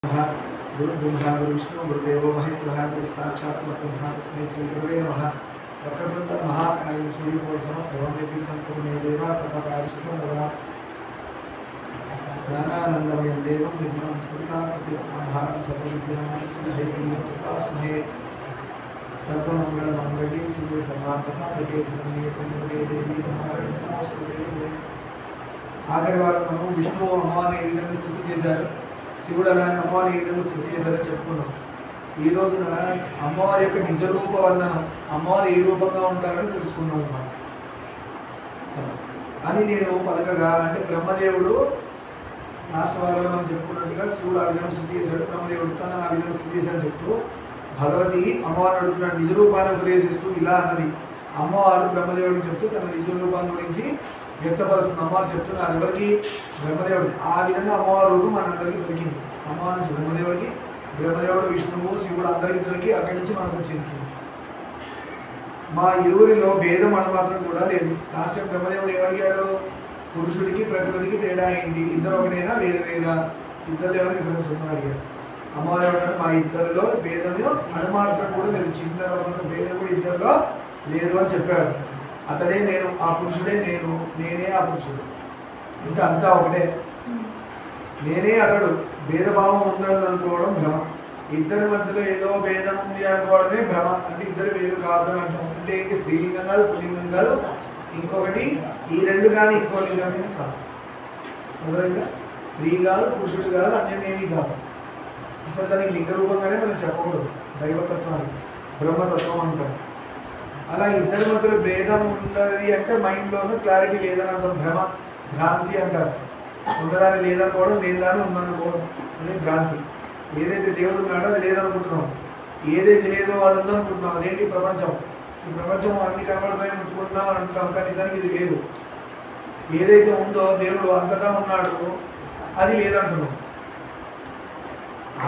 गुरुब्रह्मा गुरुविष्णु गुरुदेवो महेश्वरः गुरुसाक्षात् परब्रह्म तस्मै श्रीगुरवे नमः। वक्रतुण्ड महाकाय सूर्यकोटिसमप्रभं निर्विघ्नं कुरु मे देव सर्वकार्येषु सर्वदा। ज्ञानानन्दमयं देवं निर्मलं स्फुटिकाकृतिमाधारं सर्वविद्यानां सिद्धिर्विद्यास्महे। सर्वमङ्गलमाङ्गल्ये शिवे सर्वार्थसाधके शरण्ये त्र्यम्बके देवी नमोस्तुते। ఆఖరి వారం మనం విష్ణువు అమ్మవారిని ఏ విధంగా స్తుతి చేశారు, శివుడు అలానే అమ్మవారిని ఏ విధంగా స్తుతి చేశారని చెప్పుకున్నాం. ఈ రోజున అమ్మవారి యొక్క నిజ రూప వర్ణనం, అమ్మవారు ఏ రూపంగా ఉంటారని తెలుసుకున్నాం అన్నమాట. సరే అని నేను పలకగా, అంటే బ్రహ్మదేవుడు లాస్ట్ వారంలో మనం చెప్పుకున్నట్టుగా శివుడు ఆ విధంగా స్తుతి చేశాడు, బ్రహ్మదేవుడు తను ఆ విధంగా స్తుతి చేశాడని చెప్తూ భగవతి అమ్మవారిని అడుగుతున్నాడు, నిజ రూపాన్ని ఉపదేశిస్తూ ఇలా అన్నది. అమ్మవారు బ్రహ్మదేవుడికి చెప్తూ తన నిజ రూపాన్ని గురించి వ్యక్తపరుస్తుంది. అమ్మవారు చెప్తున్నారు ఎవరికి? బ్రహ్మదేవుడికి. ఆ విధంగా అమ్మవారి రూపం మనందరికీ దొరికింది. అమ్మవారి నుంచి బ్రహ్మదేవుడికి, బ్రహ్మదేవుడు విష్ణువు శివుడు అందరికీ దొరికి అక్కడి నుంచి మనకు వచ్చింది. మా ఇరువురిలో భేదం మాత్రం కూడా లేదు. లాస్ట్ టైం బ్రహ్మదేవుడు ఏమడిగాడు? పురుషుడికి ప్రకృతికి తేడా ఏంటి, ఇద్దరు ఒకటేనా వేరు వేరా, ఇద్దరు ఎవరు డిఫరెన్స్ ఉందని అడిగాడు. అమ్మవారు ఏమంటే మా ఇద్దరిలో భేదము అణుమాత్రం కూడా లేదు, చిన్న భేదం కూడా ఇద్దరిలో లేదు అని చెప్పాడు. అతడే నేను, ఆ పురుషుడే నేను, నేనే ఆ పురుషుడు, ఇంకా అంతా ఒకటే, నేనే అతడు. భేదభావం ఉందని అనుకోవడం భ్రమ. ఇద్దరి మధ్యలో ఏదో భేదం ఉంది అనుకోవడమే భ్రమ. అంటే ఇద్దరు వేరు కాదు అని అంటాం. అంటే ఏంటి? స్త్రీలింగం కాదు, పుల్లింగం కాదు, ఇంకొకటి ఈ రెండు కానీ ఇంకో లింగమే కాదు. మొదలైందా? స్త్రీ కాదు, పురుషుడు కాదు, అన్యమేమీ కాదు. అసలు దానికి లింగ రూపంగానే మనం చెప్పకూడదు. దైవతత్వాన్ని బ్రహ్మతత్వం అంటారు. అలా ఇద్దరి మధ్యలో భేదం ఉన్నది అంటే మైండ్లోనూ క్లారిటీ లేదని అర్థం. భ్రమ, భ్రాంతి అంటారు. ఉన్నదాన్ని లేదనుకోవడం, లేదాన్ని ఉందనుకోవడం అదే భ్రాంతి. ఏదైతే దేవుడు ఉన్నాడో అది లేదనుకుంటున్నాం, ఏదైతే లేదో అది ఉందనుకుంటున్నాం. అదేంటి? ప్రపంచం. ఈ ప్రపంచం అన్ని కనబడుతున్నాయి అనుకుంటున్నాం అని అంటున్నాం, కానీ నిజానికి ఇది లేదు. ఏదైతే ఉందో దేవుడు అంతటా ఉన్నాడు, అది లేదంటున్నాం.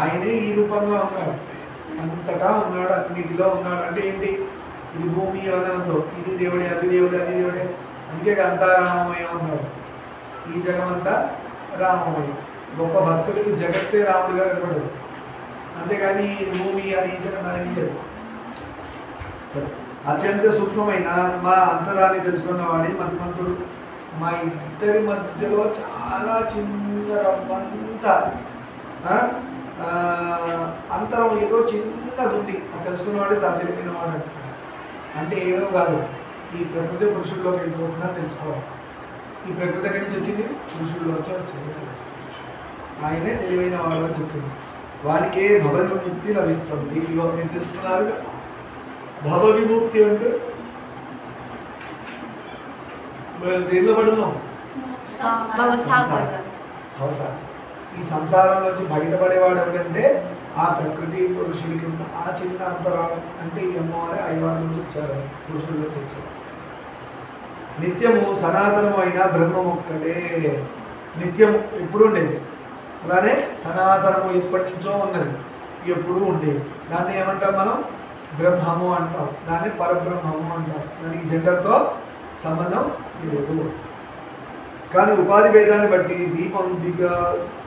ఆయనే ఈ రూపంగా ఉన్నాడు, అంతటా ఉన్నాడు, అన్నిటిలో ఉన్నాడు. అంటే ఏంటి? ఇది భూమి వదనంతో ఇది దేవుడే, అది దేవుడే, అది దేవుడే. అందుకే అంతా రామమయం అన్నారు. ఈ జగమంతా రామమయం. గొప్ప భక్తుడికి జగత్తే రాముడిగా కనపడదు, అంతేగాని భూమి అది ఈ జగన్ అనేది లేదు. సరే, అత్యంత సూక్ష్మమైన మా అంతరాన్ని తెలుసుకున్న వాడి మతిమంతుడు. మా ఇద్దరి మధ్యలో చాలా చిన్న రవ్వంత అంతరం ఏదో చిన్నది ఉంది, అది తెలుసుకున్నవాడే చాలా తెలివినవాడు. అంటే ఏమో కాదు, ఈ ప్రకృతి పురుషుల్లోకి వెళ్ళిపోతున్నా తెలుసుకోవాలి. ఈ ప్రకృతి ఎక్కడి నుంచి వచ్చింది? పురుషుల్లో వచ్చింది. ఆయనే తెలివైన వాడు అని చెప్తుంది. వానికే భవ విముక్తి లభిస్తుంది. ఇవో మీరు తెలుసుకున్నారు. భవ విముక్తి అంటే దేనిలో పడున్నాం? ఈ సంసారంలోంచి బయటపడేవాడు ఎవరంటే ఆ ప్రకృతి పురుషుడికి ఉన్న ఆ చిన్న అంతరాలు. అంటే ఈ అమ్మవారి ఐవారి నుంచి వచ్చారు, పురుషుల నుంచి వచ్చారు. నిత్యము సనాతనము అయిన బ్రహ్మము ఒక్కటే. నిత్యము ఎప్పుడు ఉండేది, అలానే సనాతనము ఎప్పటి నుంచో ఉన్నది, ఎప్పుడూ ఉండేది. దాన్ని ఏమంటాం మనం? బ్రహ్మము అంటాం, దాన్ని పరబ్రహ్మము అంటాం. దానికి జెండర్తో సంబంధం లేదు. కానీ ఉపాధి భేదాన్ని బట్టి దీపం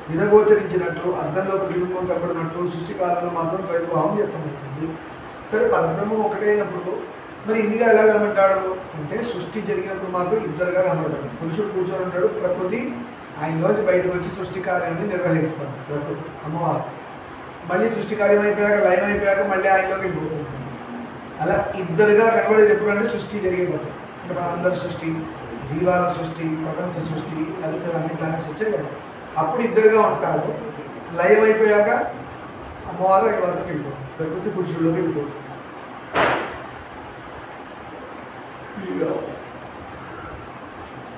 దినగోచరించినట్లు, అద్దంలో ప్రతిబింబం కనపడినట్లు సృష్టి కాలంలో మాత్రం ద్వైతభావం వ్యక్తమవుతుంది. సరే, పరబ్రహ్మం ఒకటే అయినప్పుడు మరి ఇన్నిగా ఎలా కనబడ్డాడు అంటే, సృష్టి జరిగినప్పుడు మాత్రం ఇద్దరుగా కనబడతాడు. పురుషుడు కూర్చొని ఉంటాడు, ప్రకృతి ఆయనలోంచి బయటకు వచ్చి సృష్టి కార్యాన్ని నిర్వహిస్తాడు. ప్రకృతి అమ్మవారు మళ్ళీ సృష్టి కార్యం అయిపోయాక, లయం అయిపోయాక మళ్ళీ ఆయనలోకి వెళ్ళిపోతుంది. అలా ఇద్దరుగా కనబడేది ఎప్పుడు అంటే సృష్టి జరిగేటప్పుడు. అంటే మన అందరి సృష్టి, జీవాల సృష్టి, ప్రపంచ సృష్టి, హరిత అన్ని ప్లానెట్స్ వచ్చాయి కదా, అప్పుడు ఇద్దరుగా ఉంటారు. లయం అయిపోయాక అమ్మవారు ఎవరికి వెళ్ళిపోతుంది, ప్రకృతి పురుషుల్లోకి వెళ్ళిపోతుంది.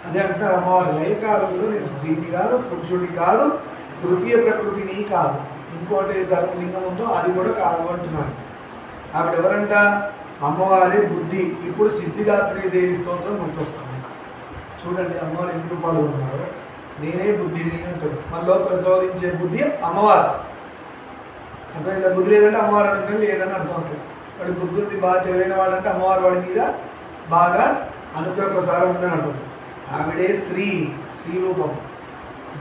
అదే అంటారు అమ్మవారు, లయకాలంలో నేను స్త్రీని కాదు, పురుషుడిని కాదు, తృతీయ ప్రకృతిని కాదు, ఇంకోటి ధర్మలింగం ఉందో అది కూడా కాదు అంటున్నాను. ఆవిడ ఎవరంట? అమ్మవారే బుద్ధి. ఇప్పుడు సిద్ధిదాత్రి దేవి స్తోత్రం గుర్తొస్తుంది. చూడండి అమ్మవారు ఎన్ని రూపాలు ఉన్నారు. నేనే బుద్ధిని అంటాడు. మనలో ప్రచోదించే బుద్ధి అమ్మవారు. అర్థమైందా? బుద్ధి లేదంటే అమ్మవారు అనుకుని లేదని అర్థం ఉంటుంది. వాడి బుద్ధి ఉంది, బాగా తెలివైన వాడంటే అమ్మవారు వాడి మీద బాగా అనుగ్రహ ప్రసారం ఉందని అంటుంది. ఆవిడే శ్రీ, శ్రీ రూపం.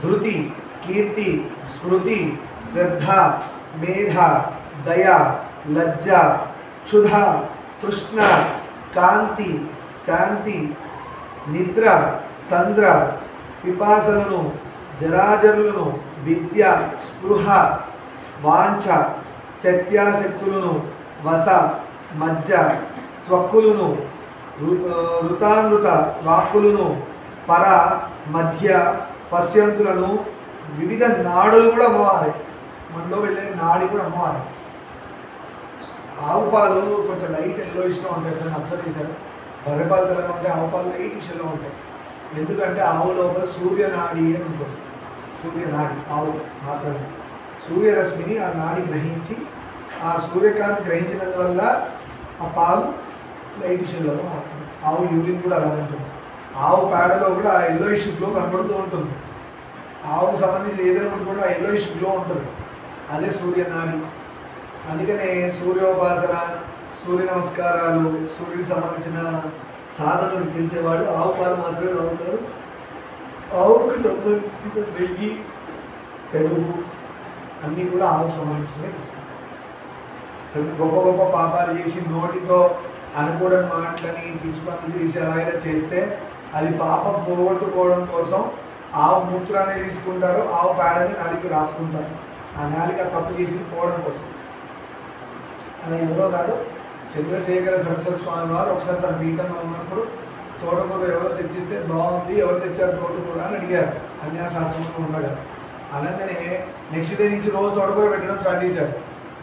ధృతి, కీర్తి, స్మృతి, శ్రద్ధ, మేధ, దయ, లజ్జ, క్షుధ, తృష్ణ, కాంతి, శాంతి, నిద్ర, తంద్ర, పిపాసలను, జరాజరులను, విద్య, స్పృహ, వాంఛ, సత్యాశక్తులను, వస, మజ్జ, త్వక్కులను, ఋతానృత వాక్కులను, పర, మధ్య, పశ్యంతులను, వివిధ నాడులు కూడా అమ్మవారే. మనలో వెళ్ళే నాడి కూడా అమ్మవారే. ఆవు పాలు కొంచెం లైట్ ఎల్లోయిష్గా ఉంటాయి, అబ్జర్వ్ చేశారు. బర్రెపాలు తెల్లగా ఉంటాయి, ఆవు పాలు లైట్ ఇష్యూలో ఉంటాయి. ఎందుకంటే ఆవు లోపల సూర్యనాడి అని ఉంటుంది. సూర్యనాడి ఆవు మాత్రమే సూర్యరశ్మిని ఆ నాడి గ్రహించి ఆ సూర్యకాంతి గ్రహించినందువల్ల ఆ పాలు లైట్ ఇష్యూలో మారుతుంది. ఆవు యూరిన్ కూడా అలా ఉంటుంది. ఆవు పేడలో కూడా ఆ ఎల్లోయిష్ గ్లో కనబడుతూ ఉంటుంది. ఆవుకు సంబంధించిన ఏదైనా కూడా ఆ ఎల్లోయిష్ గ్లో ఉంటుంది. అదే సూర్యనాడి. అందుకనే సూర్యోపాసన, సూర్య నమస్కారాలు, సూర్యుడికి సంబంధించిన సాధనలు చేసేవాడు ఆవు పాలు మాత్రమే తాగుతారు. ఆవుకు సంబంధించిన నెయ్యి, పెరుగు అన్నీ కూడా ఆవుకు సంబంధించినవి తీసుకుంటారు. గొప్ప గొప్ప పాపాలు చేసి నోటితో అనుకోవడం మాటలని పిచ్చి పనులు చేసి అలాగే చేస్తే అది పాపం పోగొట్టుకోవడం కోసం ఆవు మూత్రాన్ని తీసుకుంటారు, ఆవు పేడని నాలికి రాసుకుంటారు. ఆ నాలిక తప్పు చేసి పోవడం కోసం. అలా ఎవరో కాదు, చంద్రశేఖర సరస్వతి స్వామి వారు ఒకసారి తన పీఠంలో ఉన్నప్పుడు తోటకూర ఎవరో తెచ్చిస్తే బాగుంది, ఎవరు తెచ్చారు తోటకూర అని అడిగారు సన్యాసాశ్రమంలో ఉండగా. అలాగనే నెక్స్ట్ డే నుంచి రోజు తోటకూర పెట్టడం స్టార్ట్ చేశారు.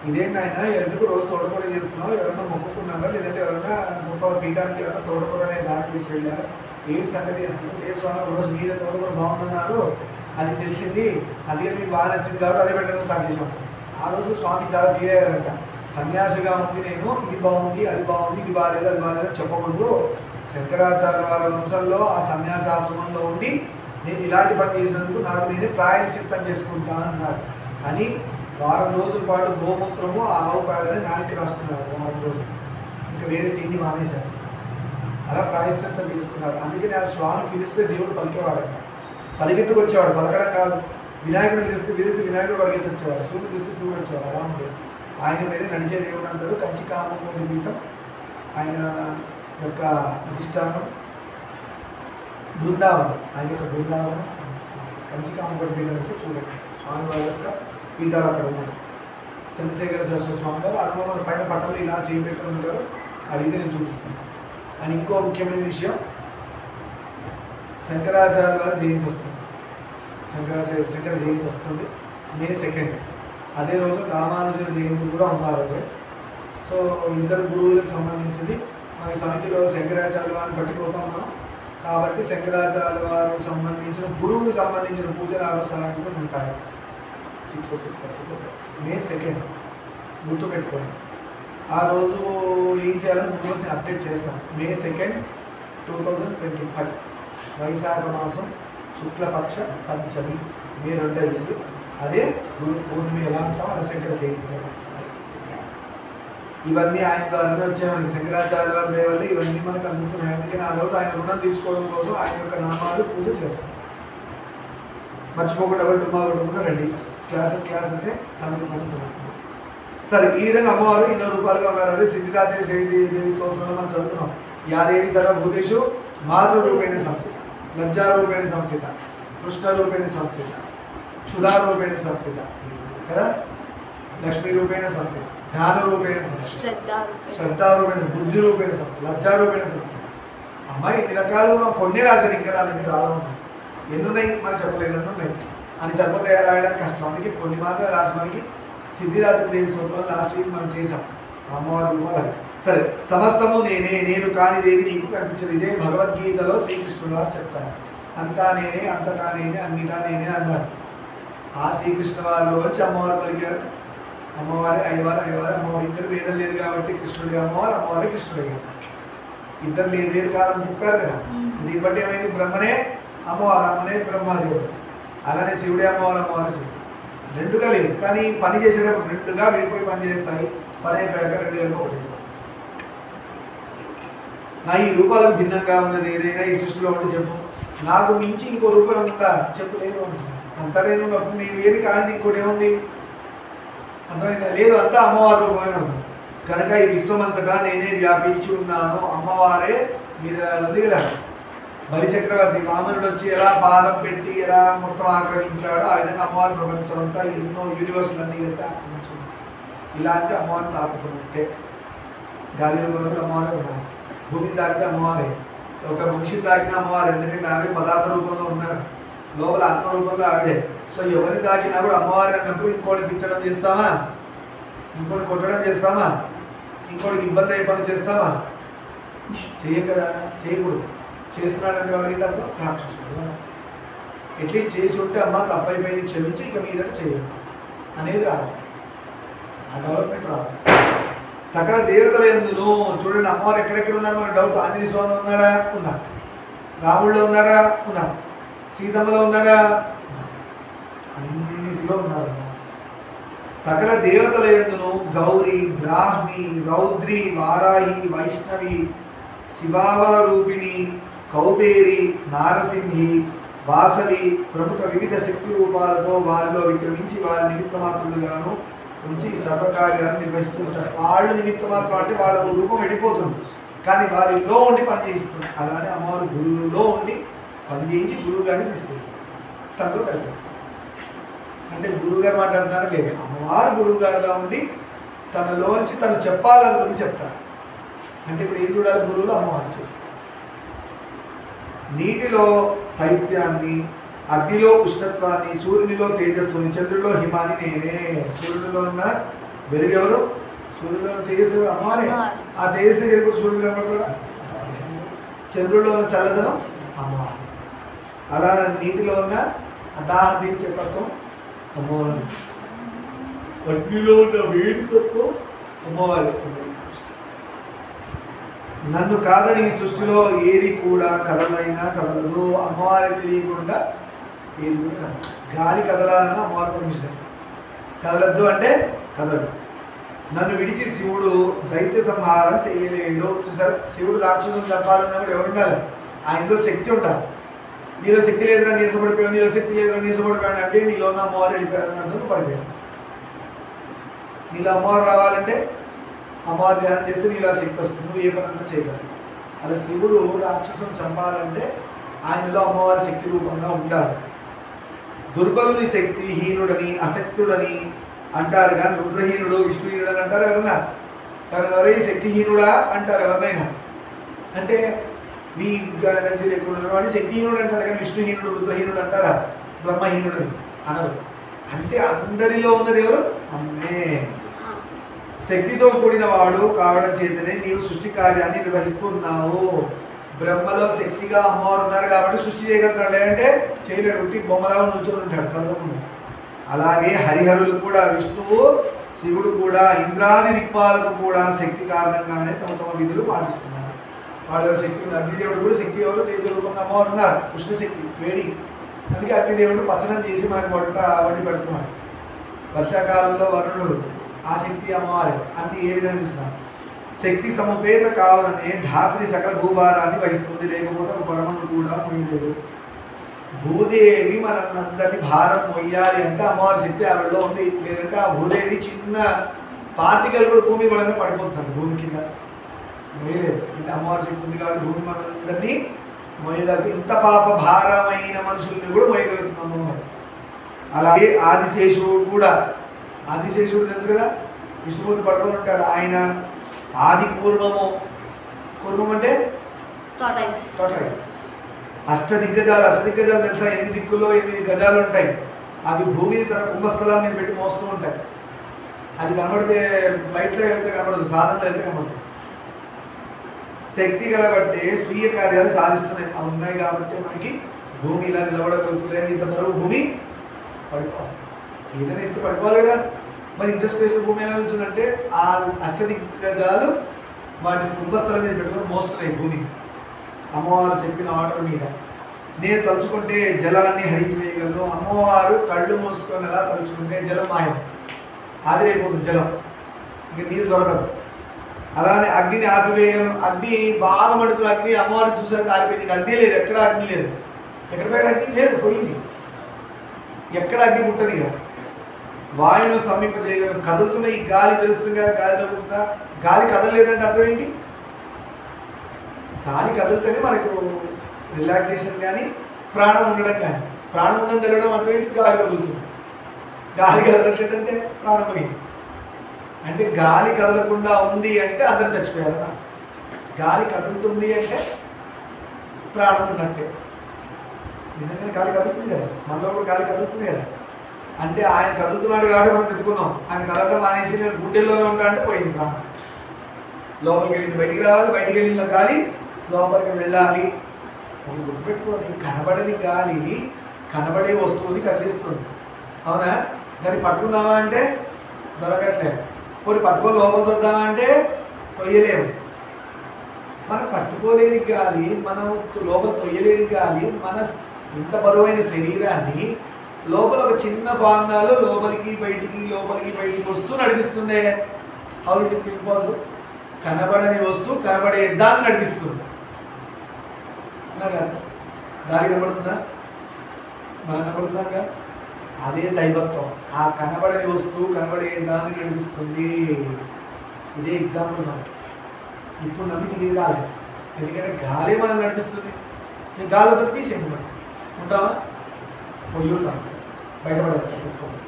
ఇదేంటి ఆయన ఎందుకు రోజు తోటకూర చేస్తున్నావు, ఎవరైనా మొక్కుకున్నారా లేదంటే ఎవరైనా గొప్ప పీఠానికి ఎవరైనా తోటకూర అనేది దానం చేసి వెళ్ళారు, ఏంటి సంగతి అంటే, ఏ స్వామి రోజు మీరే తోటకూర బాగుందన్నారు, అది తెలిసింది, అదే మీకు బాగా నచ్చింది కాబట్టి అదే పెట్టడం స్టార్ట్ చేశాం. ఆ రోజు స్వామి చాలా ఫీల్ అయ్యారంట. సన్యాసిగా ఉంది నేను, ఇది బాగుంది అది బాగుంది ఇది బాగాలేదు అది బాగాలేదు అని చెప్పకూడదు. శంకరాచార్య వారి వంశంలో ఆ సన్యాసాశ్రమంలో ఉండి నేను ఇలాంటి పని చేసినందుకు నాకు నేనే ప్రాయశ్చిత్తం చేసుకుంటాను అన్నారు. అని వారం రోజుల పాటు గోమూత్రము ఆ ఆవు పేడని నానికి రాసుకున్నారు. వారం రోజులు ఇంకా వేరే తిండి మానేశారు. అలా ప్రాయశ్చిత్తం చేసుకున్నారు. అందుకని ఆ స్వామి పిలిస్తే దేవుడు పలికేవాడు, పరిగెత్తుకు వచ్చేవాడు. పలకడం కాదు, వినాయకుడు పిలిస్తే వినాయకుడు పరిగెత్తి వచ్చేవాడు, సూర్యుడు పిలిస్తే సూర్యుడు వచ్చేవాడు. అలా ఉండేది. ఆయన పేరే నడిచే దేవుడు అంటారు. కంచి కామకోటి పీఠం ఆయన యొక్క అధిష్టానం బృందావనం. ఆయన యొక్క బృందావనం కంచి కామకోటి పీఠం అంటే చూడండి, స్వామివారి యొక్క పీఠాలు అక్కడ ఉన్నాయి. చంద్రశేఖర సరస్వతి స్వామి వారు అనుభవం పైన పట్టణంలో ఇలా చేయబెట్టి ఉంటారు. అడిగితే నేను చూపిస్తాను. అని ఇంకో ముఖ్యమైన విషయం, శంకరాచార్య వారి జయంతి వస్తుంది. శంకర జయంతి వస్తుంది May 2. అదే రోజు రామానుజుల జయంతి కూడా ఉంది ఆ రోజే. సో ఇద్దరు గురువులకు సంబంధించింది మన సమితిలో శంకరాచార్య వారిని పట్టిపోతాం మనం. కాబట్టి శంకరాచార్య వారికి సంబంధించిన గురువుకు సంబంధించిన పూజలు ఆ రోజు సాయంత్రం ఉంటాయి. 6:30 May 2 గుర్తుపెట్టుకోండి. ఆ రోజు ఏం చేయాలని ముందు రోజు నేను అప్డేట్ చేస్తాను. May 2, 2025 వైశాఖ మాసం శుక్లపక్ష పంచమి మే 2 అయింది. అదే గురు పూర్ణిమ ఎలా ఉంటాం అలా శంకర జయంతి. ఇవన్నీ ఆయన ద్వారానే వచ్చాయి మనకి. శంకరాచార్య వారి దయ వల్ల ఇవన్నీ మనకు అందుతున్నాయి. అందుకని ఆ రోజు ఆయన రుణం తీర్చుకోవడం కోసం ఆయన యొక్క నామాలు పూజ చేస్తాం. మర్చిపోకుండా ఎవరు డుమ్మా కొట్టకుండా రండి. క్లాసెసే సమితి పని సమర్థం. సరే, ఈ విధంగా అమ్మవారు 200 రూపాయలుగా ఉన్నారు. అదే సిద్ధిదాదేవి దేవి స్తోత్రంలో మనం చదువుతున్నాం. యాదేవి సర్వభూతేషు మాతృరూపేణ సంస్థిత, లజ్జారూపేణ సంస్థిత, కృష్ణరూపేణ సంస్థిత, క్షుధారూపేణ సంస్థిత కదా, లక్ష్మీరూపేణ సంస్థిత, జ్ఞానరూపేణ సంస్థిత, శ్రద్ధారూపేణ, బుద్ధిరూపేణ సంస్థిత, లజ్జారూపేణ సంస్థిత. అమ్మాయి ఇన్ని రకాలుగా కొన్ని రాశారు, ఇంకా రాలేదు చాలా ఉన్నాయి. ఎన్నున్నాయి మనం చెప్పలేదు, ఎన్ని ఉన్నాయి అని సరిపోతే రాయడానికి కష్టం. అందుకే కొన్ని మాత్రం రాసి మనకి సిద్ధిదాత్రి దేవి స్తోత్రం లాస్ట్ వీక్ మనం చేసాం. అమ్మవారి రూపాలు. సరే, సమస్తము నేనే, నేను కానిదేది నీకు కనిపించదు. ఇదే భగవద్గీతలో శ్రీకృష్ణుడు వారు చెప్తారు. అంతా నేనే, అంతటా నేనే, అన్నిటా నేనే అన్నారు. ఆ శ్రీకృష్ణ వారిలో వచ్చి అమ్మవారు పలికారు. అమ్మవారి అయ్యవారు అమ్మవారు. ఇద్దరు వేదం లేదు కాబట్టి కృష్ణుడి అమ్మవారు, అమ్మవారి కృష్ణుడి. ఇద్దరు వేరు కాదని చెప్పారు కదా. దీన్ని బట్టి ఏమైంది, బ్రహ్మనే అమ్మవారు, అమ్మనే బ్రహ్మదేవుడు. అలానే శివుడే అమ్మవారు, అమ్మవారి శివుడు. రెండుగా లేదు, కానీ పని చేసేటప్పుడు రెండుగా విడిపోయి పని చేస్తాయి. పని అయిపోయాక రెండు కలిపి ఒకటి. నా ఈ రూపాలకు భిన్నంగా ఉన్నది ఏదైనా ఈ సృష్టిలో ఉండి చెప్పు. నాకు మించి ఇంకో రూపాయి ఉందా చెప్పు. లేదు అంటున్నాను. అంతా నేను ఉన్నప్పుడు నేను ఏది కానిది ఇంకోటి ఏముంది. అర్థమైందా? లేదు, అంతా అమ్మవారి రూపమే అర్థం. కనుక ఈ విశ్వమంతటా నేనే వ్యాపించి ఉన్నాను, అమ్మవారే మీద ఉంది కదా. బలి చక్రవర్తి వామనుడు వచ్చి ఎలా పాదం పెట్టి ఎలా మొత్తం ఆక్రమించాడో ఆ విధంగా అమ్మవారి ప్రపంచం అంతా ఎన్నో యూనివర్స్లు అన్ని కలిపి ఆక్రమించింది. ఇలాంటి అమ్మవారిని తాకుతుంటే గాలి రూపంలో అమ్మవారే ఉన్నారు. భూమిని తాకితే అమ్మవారే, ఒక మనిషిని తాకిన అమ్మవారు, ఎందుకంటే ఆమె పదార్థ రూపంలో ఉన్నారు, లోపల ఆత్మ రూపంలో ఆవిడే. సో ఎవరిని తాకినా కూడా అమ్మవారి అన్నప్పుడు ఇంకోటి తిట్టడం చేస్తామా, ఇంకోటి కొట్టడం చేస్తామా, ఇంకోటికి ఇబ్బంది అయ్యే పని చేస్తామా? చెయ్యం కదా, చేయకూడదు. చేస్తున్నాడంటే వాడు ఏంటంటే రాక్షసుడు. అట్లీస్ట్ చేసి ఉంటే అమ్మ తప్పైపోయింది క్షమించి ఇక మీదట చేయాలి అనేది రాదు, ఆ డెవలప్మెంట్ రాదు. సకల దేవతల ఎందును చూడండి, అమ్మవారు ఎక్కడెక్కడ ఉన్నారు మన డౌట్. ఆంజనేయ స్వామి ఉన్నారా? ఉన్నారు. రాముడిలో ఉన్నారా? ఉన్నారు. సీతమ్మలో ఉన్నారా? అన్నిటిలో ఉన్నారు. సకల దేవతల ఎందును గౌరీ, బ్రాహ్మి, రౌద్రి, వారాహి, వైష్ణవి, శివావరూపిణి, కౌబేరి, నారసింహి, వాసవి ప్రముఖ వివిధ శక్తి రూపాలతో వారిలో విక్రమించి వారి నిమిత్త మాత్రులుగాను ఉంచి సర్వకార్యాలను నిర్వహిస్తూ ఉంటారు. వాళ్ళు నిమిత్త మాత్రం అంటే వాళ్ళ రూపం వెళ్ళిపోతుంది, కానీ వారిలో ఉండి పనిచేయిస్తుంది. అలానే అమ్మవారు గురువులో ఉండి పనిచేయించి గురువు గారిని తీసుకుంటారు, తనలో కల్పిస్తారు. అంటే గురువు గారు మాట్లాడుతున్నారు లేదు, అమ్మవారు గురువు గారిలో ఉండి తనలోంచి తను చెప్పాలనుకుని చెప్తారు. అంటే ఇప్పుడు ఏం చూడాలి? గురువులో అమ్మవారు చూస్తారు. నీటిలో శైత్యాన్ని, అగ్నిలో ఉష్ణత్వాన్ని, సూర్యునిలో తేజస్సుని, చంద్రుడిలో హిమాని నేనే. సూర్యుడిలో ఉన్న వెలుగెవరు? సూర్యుడిలో ఉన్న తేజస్సు అమ్మవారే. ఆ తేజస్సు ఎదురు సూర్యుడు కనపడతారా? చంద్రుడిలో ఉన్న చల్లదనం అమ్మవారు. అలా నీటిలో ఉన్న దాహం తీర్చే తత్వం అమ్మవారు. అగ్నిలో ఉన్న వేడి తత్వం అమ్మవారి. నన్ను కాదని ఈ సృష్టిలో ఏది కూడా కదలైనా కదలదు, అమ్మవారికి తెలియకుండా ఏది కూడా కదలదు. గాలి కదలాలన్నా అమ్మవారి పర్మిషన్, కదలద్దు అంటే కదలదు. నన్ను విడిచి శివుడు దైత్య సంహారం చేయలేడు. చూసారు, శివుడు రాక్షసులు చంపాలన్నా కూడా ఎవరు ఉండాలి? ఆయనలో శక్తి ఉండాలి. నీలో శక్తి లేదురా నీరసపడిపోయావు, నీలో శక్తి లేదురా నీరసపడిపోయాడు అంటే నీలో ఉన్న అమ్మవారు వెళ్ళిపోయారని అర్థం పడిపోయాడు. నీలో అమ్మవారు రావాలంటే అమ్మవారి ధ్యానం చేస్తే నీలో శక్తి వస్తుంది, నువ్వు ఏ పని చేయగలవు. అలా శివుడు రాక్షసుని చంపాలంటే ఆయనలో అమ్మవారి శక్తి రూపంగా ఉండాలి. దుర్బలుని శక్తి హీనుడని, అశక్తుడని అంటారు, కానీ రుద్రహీనుడు, విష్ణుహీనుడు అని అంటారు ఎవరన్నా? కానీ ఎవరై శక్తిహీనుడా అంటారు ఎవరినైనా? అంటే మీ నుంచి లేకుండా వాడి శక్తిహీనుడు అంటారు, కానీ విష్ణుహీనుడు, రుద్రహీనుడు అంటారా? బ్రహ్మహీనుడు అనరు. అంటే అందరిలో ఉన్నది ఎవరు? అమ్మే. శక్తితో కూడిన వాడు కావడం చేతనే నీవు సృష్టి కార్యాన్ని నిర్వహిస్తున్నావు. బ్రహ్మలో శక్తిగా అమ్మవారు ఉన్నారు కాబట్టి సృష్టి చేయగలుగుతాడు, అంటే చేయలేడు, ఉట్టి బొమ్మలాగా నుంచొని ఉంటాడు కళ్ళకుండా. అలాగే హరిహరులు కూడా, విష్ణువు, శివుడు కూడా, ఇంద్రాది దిక్పాలకు కూడా శక్తి కారణంగానే తమ తమ విధులు పాటిస్తున్నారు. వాళ్ళ శక్తి ఉంది. అగ్నిదేవుడు కూడా శక్తి ఎవరు? తేజ రూపంగా అమ్మవారు ఉన్నారు, కృష్ణశక్తి వేడి. అందుకే అగ్నిదేవుడు పచ్చనం చేసి మనకు వండి పెడుతున్నాడు. వర్షాకాలంలో వరుణుడు, ఆ శక్తి అమ్మవారు. అన్ని ఏ విధంగా చూస్తున్నాం? శక్తి సముపేత కావాలనే ధాత్రి సకల భూభారాన్ని వహిస్తుంది, లేకపోతే ఒక పరమను కూడా మొయ్యలేదు. భూదేవి మనందరినీ భారం మొయ్యాలి అంటే అమ్మవారి శక్తి ఆవిడలో ఉంది. లేదంటే ఆ భూదేవి చిన్న పార్టికల్ కూడా భూమి పడంగా పడిపోతుంది భూమి కింద. లేదు, అంటే అమ్మవారి శక్తి ఉంది కాబట్టి భూమి మనందరినీ మొయ్యగలుగుతుంది. ఇంత పాప భారమైన మనుషుల్ని కూడా మొయ్యగలుగుతుంది అమ్మవారు. అలాగే ఆదిశేషుడు కూడా, ఆదిశేషుడు తెలుసు కదా, విష్ణుమూర్తి పడుకొని ఉంటాడు. ఆయన ఆది పూర్వము, పూర్వం అంటే అష్టదిగ్గజాలు. అష్టదిగ్గజాలు తెలుసా? 8 దిక్కుల్లో 8 గజాలు ఉంటాయి. అవి భూమిని తన కుంభస్థలం మీద పెట్టి మోస్తూ ఉంటాయి. అది కనబడితే బయటలో వెళ్తే కనబడదు, సాధనలో వెళ్తే కనబడదు. శక్తి కలబట్టే స్వీయ కార్యాలు సాధిస్తున్నాయి. అవి ఉన్నాయి కాబట్టి మనకి భూమి ఇలా నిలబడగలుగుతుంది. ఇంత బరువు భూమి పడిపోవాలి, ఏదైనా ఇస్తే పడిపోవాలి కదా. మరి ఇంత స్పేస్ భూమి ఎలా ఉంటుందంటే ఆ అష్టదిగ్గజాలు వాటిని కుంభస్థలం మీద పెట్టుకొని మోస్తున్నాయి భూమి అమ్మవారు చెప్పిన ఆర్డర్ మీద. నేను తలుచుకుంటే జలాన్ని హరించివేయగలను. అమ్మవారు కళ్ళు మూసుకొని ఎలా తలుచుకుంటే జలం మాయం, ఆవిరైపోతుంది జలం, ఇక నీరు దొరకదు. అలానే అగ్నిని ఆపివేయను. అగ్ని బాగా మండుతున్న అగ్ని అమ్మవారిని చూసాక ఆరిపోయింది. అగ్ని లేదు, ఎక్కడ అగ్ని లేదు. ఎక్కడ పోయాడు? అగ్ని లేదు, పోయింది. ఎక్కడ అగ్ని పుట్టదు. ఇక వాయువును స్తంభింపజేయగలం. కదులుతున్న ఈ గాలి తెలుస్తుంది కదా, గాలి తగులుతుందా? గాలి కదలలేదంటే అర్థం ఏంటి? గాలి కదిలితేనే మనకు రిలాక్సేషన్ కానీ ప్రాణం ఉండడం కానీ. ప్రాణం ఉందని తెలియడం అర్థం ఏంటి? గాలి కదులుతుంది. గాలి కదలట్లేదంటే ప్రాణం పోయింది. అంటే గాలి కదలకుండా ఉంది అంటే అందరు చచ్చిపోయారు. గాలి కదులుతుంది అంటే ప్రాణం ఉన్నట్టే. నిజంగానే గాలి కదులుతుంది కదా, మనలో కూడా గాలి కదులుతుంది కదా. అంటే ఆయన కదులుతున్నాడు కాబట్టి మనం వెతుకున్నాం. ఆయన కదలడం మానేసి నేను గుండెల్లోనే ఉంటా అంటే పోయింది ప్రాణం. లోపలికి వెళ్ళింది బయటికి రావాలి, బయటికి వెళ్ళిన గాలి లోపలికి వెళ్ళాలి. మనం గుర్తుపెట్టుకోండి, కనబడని గాలి కనబడే వస్తువుని కదిలిస్తుంది. అవునా? దాన్ని పట్టుకున్నావా అంటే దొరకట్లేదు. పోనీ పట్టుకొని లోపలికి వద్దామా అంటే తొయ్యలేము. మనం పట్టుకోలేని గాలి, మనం లోపల తొయ్యలేని గాలి మన ఇంత బరువైన శరీరాన్ని లోపల ఒక చిన్న ఫార్ములాలో లోపలికి బయటికి వస్తూ నడిపిస్తుంది. How is it impossible? కనబడని వస్తువు కనబడే దాన్ని నడిపిస్తుంది. గాలి కనబడుతుందా? మనం కనబడుతుందా? అదే దైవత్వం. ఆ కనబడని వస్తువు కనబడే దాన్ని నడిపిస్తుంది. ఇదే ఎగ్జాంపుల్ మనకి. ఇప్పుడు నమ్మి తిరిగి గాలి, ఎందుకంటే గాలి మనం నడిపిస్తుంది. నీ గాలితో తీసేయండి, మనం ఉంటావా? పోయి ఉంటాం, బయటపడేస్తాం, తీసుకోండి.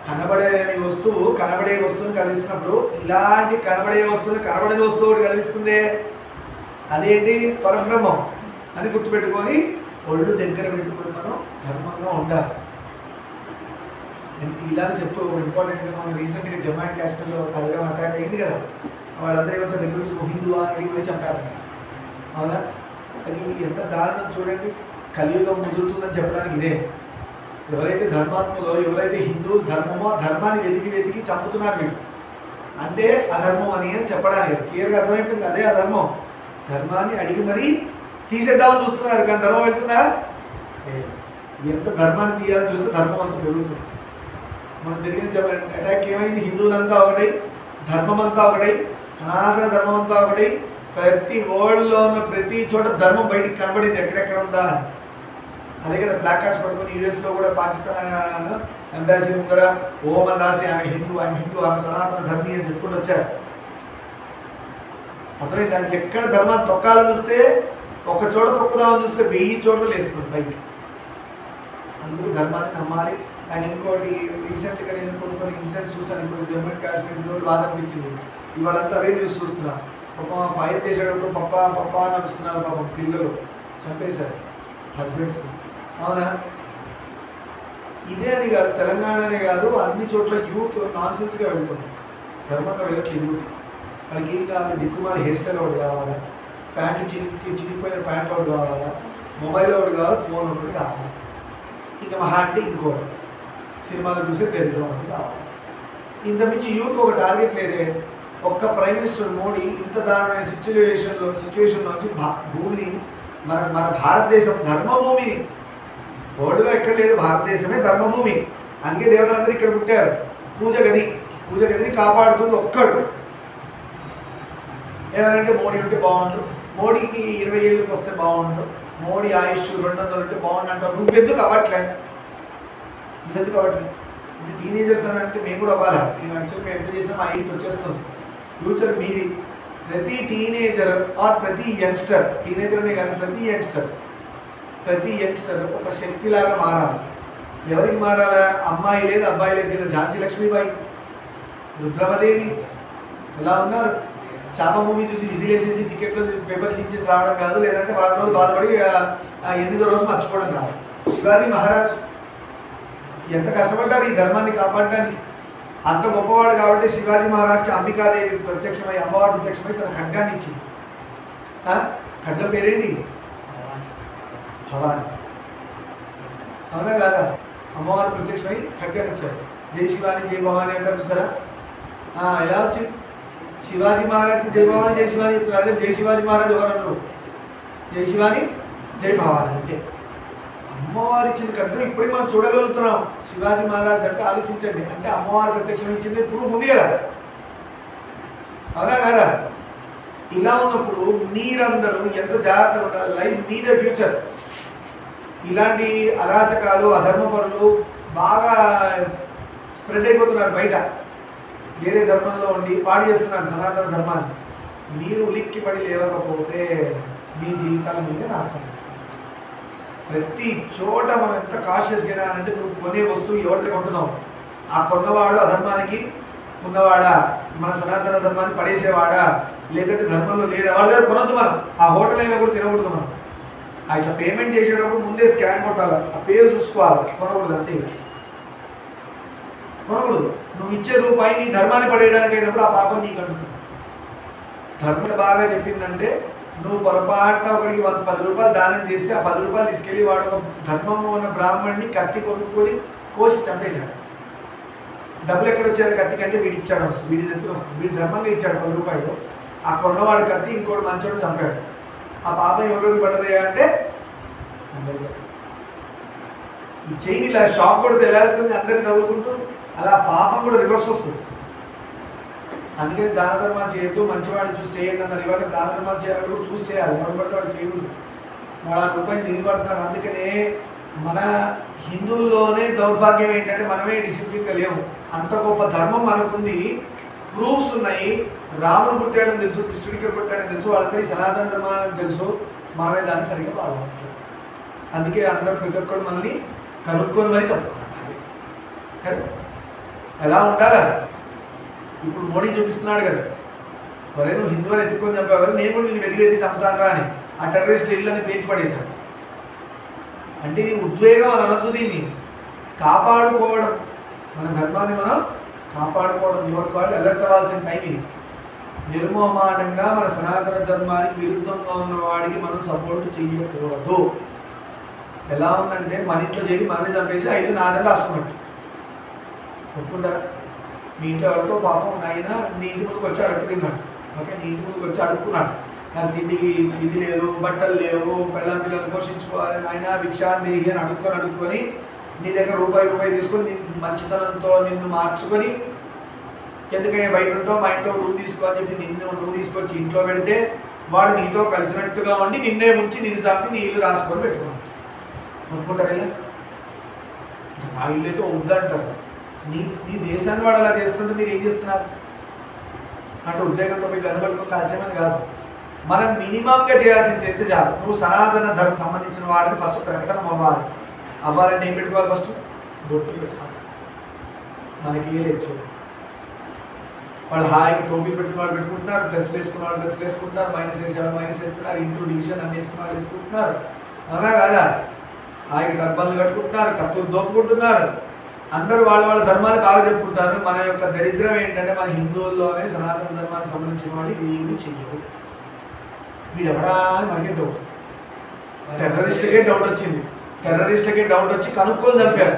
కనబడే వస్తువుని కలిగిస్తున్నప్పుడు ఇలాంటి కనబడే వస్తువుని కనబడని వస్తువు కలిగిస్తుంది. అదేంటి? పరబ్రహ్మం అని గుర్తుపెట్టుకొని ఒళ్ళు దగ్గర పెట్టుకొని మనం ధర్మంగా ఉండాలి. ఇలానే చెప్తూ ఇంపార్టెంట్గా మనం రీసెంట్గా జమ్మూ అండ్ కాశ్మీర్లో కలగడం అటాక్ అయింది కదా, వాళ్ళందరూ వచ్చి దగ్గర నుంచి హిందువా అని అడిగి చంపారు. అవునా? అది ఎంత దారుణం చూడండి. కలియుగం ముదురుతుందని చెప్పడానికి ఇదే. ఎవరైతే ధర్మాత్మలో, ఎవరైతే హిందూ ధర్మమో ధర్మాన్ని వెతికి చంపుతున్నారు వీళ్ళు, అంటే అధర్మం అని చెప్పడానికి క్లియర్గా అర్థమైపోయింది. అదే అధర్మం. ధర్మాన్ని అడిగి మరీ తీసేద్దామని చూస్తున్నారు, కానీ ధర్మం వెళ్తుందా? ఎంత ధర్మాన్ని తీయాలని చూస్తే ధర్మం అంత పెరుగుతుంది. మనం జరిగిన అటాక్ ఏమైంది? హిందువులంతా ఒకటై, ధర్మం అంతా ఒకటై, సనాతన ధర్మం అంతా ఒకటై, ప్రతి వరల్డ్లో ఉన్న ప్రతి చోట ధర్మం బయటికి కనబడింది ఎక్కడెక్కడ ఉందా. అదే కదా ప్లాక్ కార్డ్స్ పట్టుకొని యూఎస్లో కూడా పాకిస్తాన్ ఎంబాసీ ముందర ఓం అని రాసి ఆమె హిందూ, ఆమె సనాతన ధర్మి అని చెప్పుకుంటూ వచ్చారు. అర్థమైంది? దానికి ఎక్కడ ధర్మాన్ని తొక్కాలని చూస్తే, ఒక చోట తొక్కుదామని చూస్తే 1000 చోట్ల లేస్తుంది పైకి. అందరూ ధర్మాన్ని నమ్మాలి. అండ్ ఇంకోటి రీసెంట్గా నేను కొన్ని ఇన్సిడెంట్స్ చూసాను. ఇప్పుడు జమ్మూ అండ్ కాశ్మీర్లో బాధ అనిపించింది. ఇవాళంతా అవే న్యూస్ చూస్తున్నా. పాప ఫైర్ చేసేటప్పుడు పప్పా అని అనిపిస్తున్నారు. పాపం పిల్లలు చంపేశారు హస్బెండ్స్. అవునా? ఇదే అని కాదు, తెలంగాణనే కాదు, అన్ని చోట్ల యూత్ నాన్సెన్స్గా వెళ్తుంది, ధర్మంగా వెళ్ళట్లేదు యూత్. వాళ్ళకి ఏం కావాలి? దిక్కుమాలి హెయిర్ స్టైల్ ఒకటి కావాలా, ప్యాంటు చినిగిపోయిన ప్యాంట్ ఒకటి కావాలా, మొబైల్ ఒకటి కావాలి, ఫోన్ ఒకటి కావాలి, ఇంకా మహా అంటే ఇంకోటి సినిమాలో చూసే దరిద్రం ఒకటి కావాలి. ఇంతమించి యూత్కి ఒక టార్గెట్ లేదే. ఒక్క ప్రైమ్ మినిస్టర్ మోడీ ఇంత దారుణమైన సిచ్యువేషన్ నుంచి భూమిని, మన భారతదేశం ధర్మభూమిని, వరల్డ్లో ఎక్కడ లేదు, భారతదేశమే ధర్మభూమి. అందుకే దేవతలందరూ ఇక్కడ పుట్టారు. పూజ గదిని కాపాడుతుంది ఒక్కడు. ఏమనంటే మోడీ ఉంటే బాగుండు, మోడీకి 20 ఏళ్ళకి వస్తే బాగుండు, మోడీ ఆయుష్ 200 ఉంటే బాగుండు అంటారు. నువ్వెందుకు అవ్వట్లే? అంటే టీనేజర్స్ అని అంటే మేము కూడా అవ్వాలి. నేను యాక్చువల్గా ఎంత చేసినా మా ఏజ్ వచ్చేస్తుంది. ఫ్యూచర్ మీది. ప్రతి టీనేజర్ ఆర్ ప్రతి యంగ్స్టర్, టీనేజర్ అనే కానీ ప్రతి యంగ్స్టర్ ఒక శక్తిలాగా మారాలి. ఎవరికి మారాలా? అమ్మాయి లేదు, అబ్బాయి లేదు. ఇలా ఝాన్సీ లక్ష్మీబాయి, రుద్రమదేవి ఎలా ఉన్నారు? చాప మూవీ చూసి విజిలేసేసి టికెట్లు పేపర్ ఇచ్చేసి రావడం కాదు, లేదంటే వారం రోజులు బాధపడి 8వ రోజు మర్చిపోవడం కాదు. శివాజీ మహారాజ్ ఎంత కష్టపడ్డారు ఈ ధర్మాన్ని కాపాడడానికి. అంత గొప్పవాడు కాబట్టి శివాజీ మహారాజ్కి అంబికాదేవి ప్రత్యక్షమై, అమ్మవారు ప్రత్యక్షమై తన ఖడ్గాన్ని ఇచ్చింది. ఖడ్గం పేరేంటి? భవాని. అవునా కాదా? అమ్మవారు ప్రత్యక్షమై ఖడ్గాన్ని ఇచ్చారు. జై శివాని జై భవాని అంటారు చూసారా? ఎలా వచ్చింది? శివాజీ మహారాజ్కి జై భవాని జై శివాని చెప్తున్నారు. అదే జై శివాజీ మహారాజ్ ఎవరన్నారు? జై శివాని జై భవాని అంతే. అమ్మవారు ఇచ్చిన ఖడ్గం ఇప్పటికి మనం చూడగలుగుతున్నాం. శివాజీ మహారాజ్ అంటే ఆలోచించండి, అంటే అమ్మవారు ప్రత్యక్షం ఇచ్చింది ప్రూఫ్ ఉంది కదా, అవునా కదా? ఇలా ఉన్నప్పుడు మీరందరూ ఎంత జాగ్రత్తగా ఉండాలి. లైఫ్ మీదే ఫ్యూచర్. ఇలాంటి అరాచకాలు, అధర్మపరులు బాగా స్ప్రెడ్ అయిపోతున్నారు బయట, వేరే ధర్మంలో ఉండి పాడు చేస్తున్నారు సనాతన ధర్మాన్ని. మీరు ఉలిక్కిపడి లేవకపోతే మీ జీవితాల మీద నాశనం చేస్తారు. ప్రతి చోట మనం ఎంత కాషియస్గా అంటే, నువ్వు కొనే వస్తువు ఎవరికి కొంటున్నావు, ఆ కొన్నవాడు అధర్మానికి ఉన్నవాడా, మన సనాతన ధర్మాన్ని పడేసేవాడా, లేదంటే ధర్మంలో లేడా, వాళ్ళ దగ్గర కొనొద్దు. మనం ఆ హోటల్ అయినా కూడా తినకూడదు. మనం ఇట్లా పేమెంట్ చేసేటప్పుడు ముందే స్కాన్ కొట్టాలి, ఆ పేరు చూసుకోవాలి, కొనకూడదు. అంతే, కొనకూడదు. నువ్వు ఇచ్చే రూపాయి నీ ధర్మాన్ని పడేయడానికి అయినప్పుడు ఆ పాపం నీకు అంటుంది. ధర్మం బాగా చెప్పిందంటే, నువ్వు పొరపాటున ఒకడికి 10 రూపాయలు దానం చేస్తే ఆ 10 రూపాయలు తీసుకెళ్ళి వాడు ఒక ధర్మము ఉన్న బ్రాహ్మణ్ణి కత్తి కొనుక్కొని కోసి చంపేశాడు. డబ్బులు ఎక్కడ వచ్చారు కత్తి కంటే వీడి ఇచ్చాడు, వస్తుంది వీడి దగ్గర వస్తుంది, వీడి ధర్మంగా ఇచ్చాడు 10 రూపాయలు. ఆ కొన్నవాడు కత్తి ఇంకోటి మంచోడు చంపాడు. ఆ పాపం ఎవరికి పడ్డది అంటే ఈ చైన్ ఇలా షాప్ కొడితే ఎలా వెళ్తుంది, అందరికి తగులుకుంటూ, అలా పాపం కూడా రివర్స్ వస్తుంది. అందుకని దాన ధర్మాలు చేయొద్దు, మంచివాడిని చూసి చేయండి అన్నారు. ఇవాళ దాన ధర్మాలు చేయాలని కూడా చూసి చేయాలి, ఎవరు పడితే వాడు చేయకూడదు. వాడు 6 రూపాయలు తిరిగి పడుతున్నాడు. అందుకనే మన హిందువుల్లోనే దౌర్భాగ్యం ఏంటంటే మనమే డిసిప్లిన్గా లేవు. అంత గొప్ప ధర్మం మనకుంది, ప్రూఫ్స్ ఉన్నాయి. రాముడు పుట్టాడని తెలుసు, కృష్ణుడికి పుట్టాడని తెలుసు, వాళ్ళందరికీ సనాతన ధర్మాలని తెలుసు. మనమే దాన్ని సరిగ్గా పాల్గొంటాం. అందుకే అందరూ ప్రతి ఒక్కరు మనల్ని కనుక్కొని మరీ చెప్తున్నారు కదా ఎలా ఉండాలి. ఇప్పుడు మోడీ చూపిస్తున్నాడు కదా, మరే నువ్వు హిందువులు ఎత్తుక్కొని చంపావు కదా, నేను కూడా నేను వెతికి చంపుతాను అని ఆ టెర్రరిస్ట్ ఇళ్ళని పేచి పడేశాడు. అంటే నీ ఉద్వేగం అని అనొద్దు, దీన్ని కాపాడుకోవడం, మన ధర్మాన్ని మనం కాపాడుకోవడం. ఎవరికి వాళ్ళు అలర్ట్ అవ్వాల్సిన టైం ఇది. నిర్మోహమానంగా మన సనాతన ధర్మానికి విరుద్ధంగా ఉన్న వాడికి మనం సపోర్ట్ చేయకూడదు. ఎలా ఉందంటే మన ఇంట్లో చేరి మనల్ని చంపేసి 5 నాదలు రాసుకున్నట్టు ఒప్పుకుంటారా? మీ ఇంట్లో ఎవరితో పాపం నాయన నీ ఇంటి ముందుకు వచ్చి అడుగు తిన్నాడు, ఓకే, నీ ఇంటి ముందుకు వచ్చి అడుక్కున్నాడు, నాకు తిండి లేదు, బట్టలు లేవు, పిల్లలు పోషించుకోవాలి నాయన, భిక్షాందేహి అని అడుక్కొని నీ దగ్గర రూపాయి తీసుకొని మంచితనంతో నిన్ను మార్చుకొని, ఎందుకంటే బయట ఉంటావు, మా ఇంట్లో రూమ్ తీసుకో అని చెప్పి నువ్వు తీసుకొచ్చి ఇంట్లో పెడితే వాడు నీతో కలిసినట్టుగా ఉండి నిన్నే ముంచి నిన్ను చంపి నీ ఇల్లు రాసుకొని పెట్టుకున్నాడు. అనుకుంటారు ఇలా ఆ ఇల్లు అయితే వద్దంటారు. నీ దేశాన్ని వాడు అలా చేస్తుంటే మీరు ఏం చేస్తున్నారు అంటే ఉద్యోగంతో మీకు అనుబడుకో కాల్చేమని కాదు. మనం మినిమంగా చేయాల్సింది చేస్తే చాలు. నువ్వు సనాతన ధర్మం సంబంధించిన వాడిని ఫస్ట్ ప్రకటన అవ్వాలంటే ఏం పెట్టుకోవాలి? ఫస్ట్ బొట్టు పెట్టుకోవాలి. మనకి ఏ లేదు, వాళ్ళు హాయిగా టోపీలు పెట్టుకున్న వాళ్ళు పెట్టుకుంటున్నారు, డ్రెస్సులు వేసుకున్న వాళ్ళు డ్రెస్సులు వేసుకుంటున్నారు, మైనస్ వేసేవాళ్ళు మైనస్ వేస్తున్నారు, ఇంటూ డివిజన్ అన్ని వేసుకున్న వాళ్ళు వేసుకుంటున్నారు, అవునా కాదా? హాయిగా టర్బన్లు కట్టుకుంటున్నారు, కత్తులు దోపుకుంటున్నారు, అందరూ వాళ్ళ ధర్మాన్ని బాగా చెప్పుకుంటారు. మన యొక్క దరిద్రం ఏంటంటే మన హిందువుల్లోనే సనాతన ధర్మానికి సంబంధించిన వాడు ఏమీ చెయ్యరు. వీడు ఎవడా అని మనకే డౌట్. టెర్రరిస్ట్కే డౌట్ వచ్చింది, టెర్రరిస్ట్కే డౌట్ వచ్చి కనుక్కొని చంపారు.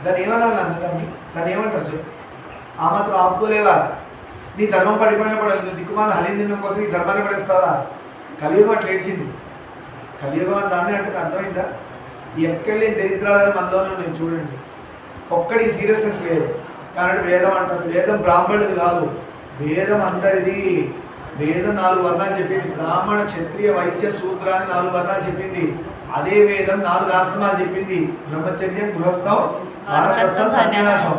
దాన్ని ఏమనాలి అన్న, దాన్ని ఏమంటారు చెప్పు? ఆ మాత్రం ఆపుకోలేవా? నీ ధర్మం పడిపోయిన పడాలి, నువ్వు దిక్కుమాల హలీం తినడం కోసం నీ ధర్మాన్ని పడేస్తావా? కలియుగం అట్లా ఏడ్చింది. కలియుగం అని దాన్ని అంటే అర్థమైందా? ఎక్కడ లేని దరిద్రాలని మనలోనే నేను చూడండి. ఒక్కడికి సీరియస్నెస్ లేదు. కాబట్టి వేదం అంటారు, వేదం బ్రాహ్మణుడిది కాదు, వేదం అందరిది. వేదం 4 వర్ణాలు చెప్పింది, బ్రాహ్మణ క్షత్రియ వైశ్య శూద్ర అని 4 వర్ణాలు చెప్పింది. అదే వేదం 4 ఆశ్రమాలు చెప్పింది, బ్రహ్మచర్యం, గృహస్థం, వానప్రస్థం, సన్యాసం.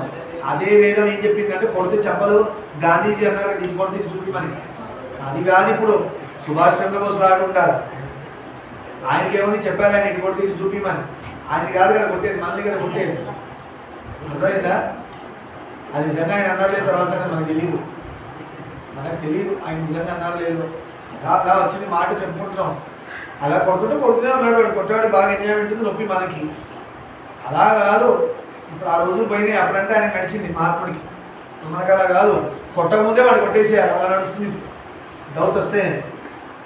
అదే వేదం ఏం చెప్పింది అంటే కొడితే చెప్పలు. గాంధీజీ అన్నారు ఇది కొడితే చూపిమని, అది కాదు. ఇప్పుడు సుభాష్ చంద్రబోస్ లాగా ఉంటారు, ఆయనకి ఏమని చెప్పారు, ఆయన ఇటు కొడితే ఇటు చూపిమని. ఆయన కాదు కదా కొట్టేది, మళ్ళీ కదా కొట్టేది. అర్థమైందా? అది నిజంగా ఆయన అన్నారు లేదు, తర్వాత మనకు తెలియదు, ఆయన నిజంగా అన్నారు లేదు. అలా వచ్చింది మాట చెప్పుకుంటున్నాం. అలా కొడుతుంటే కొడుతూనే ఉన్నాడు వాడు, కొట్టేవాడు బాగా ఎంజాయ్మెంట్ ఉంది, నొప్పి మనకి. అలా కాదు, ఇప్పుడు ఆ రోజులు పోయినాయి. అప్పుడంటే ఆయన నడిచింది మహాత్ముడికి, మనకు అలా కాదు. కొట్టకముందే వాడు కొట్టేసేయాలి, అలా నడుస్తుంది. డౌట్ వస్తే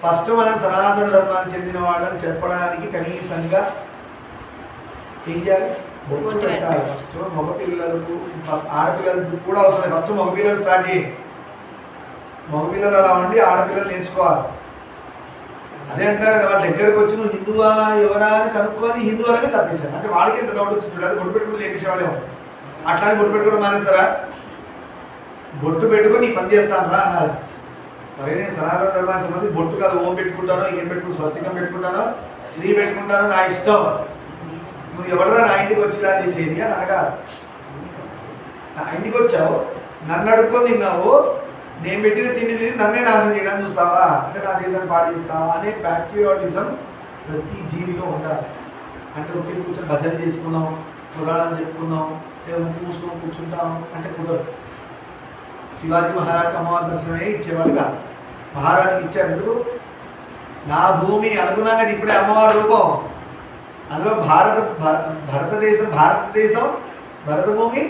ఫస్ట్ మనం సనాతన ధర్మానికి చెందిన వాళ్ళని చెప్పడానికి కనీసంగా ఏం చేయాలి? బొట్టు పెట్టాలి. ఫస్ట్ మగపిల్లలకు, ఫస్ట్ ఆడపిల్లలకు కూడా అవసరం. ఫస్ట్ మగపిల్లలు స్టార్ట్ చేయండి. మగపిల్లలు అలా ఉండి ఆడపిల్లలు నేర్చుకోవాలి. అదే అంటారు కదా, వాళ్ళ దగ్గరకు వచ్చి నువ్వు హిందువా ఎవరా అని కనుక్కొని హిందూ అలాగే తప్పేశారు. అంటే వాళ్ళకి ఎంత డౌట్ వచ్చింది, అది బొట్టు పెట్టుకుని లేపేసేవాళ్ళేమో. అట్లా బొట్టు పెట్టుకోవడం మానేస్తారా? బొట్టు పెట్టుకుని నీ పని చేస్తాను రా అన్నారు. మరి నేను సనాతన ధర్మానికి సంబంధించి బొట్టు కాదు ఓం పెట్టుకుంటానో ఏం పెట్టుకుంటాను స్వస్తికం పెట్టుకుంటానో శ్రీ పెట్టుకుంటానో నా ఇష్టం. నువ్వు ఎవడరా నా ఇంటికి వచ్చిలా చేసేది అని అడగాలి. నా ఇంటికి వచ్చావు, నన్ను అడుక్కొని తిన్నావు, నేను పెట్టిన తిండి తిని నన్నే నాశనం చేయడానికి చూస్తావా, అంటే నా దేశాన్ని పాడు చేస్తావా అనే ప్యాట్రియాటిజం ప్రతి జీవిలో ఉండాలి. అంటే ఒకే కూర్చొని భజన చేసుకున్నాం, పురాణాలు చెప్పుకున్నాం, ఏదైనా కూర్చుని కూర్చుంటాం అంటే కుదరదు. శివాజీ మహారాజ్కి అమ్మవారి దర్శనమే ఇచ్చేవాడు కాదు, మహారాజుకి ఇచ్చారు. ఎందుకు? నా భూమి అనుకున్నాం కదా ఇప్పుడే అమ్మవారి రూపం. అందులో భారతదేశం భరత భూమి,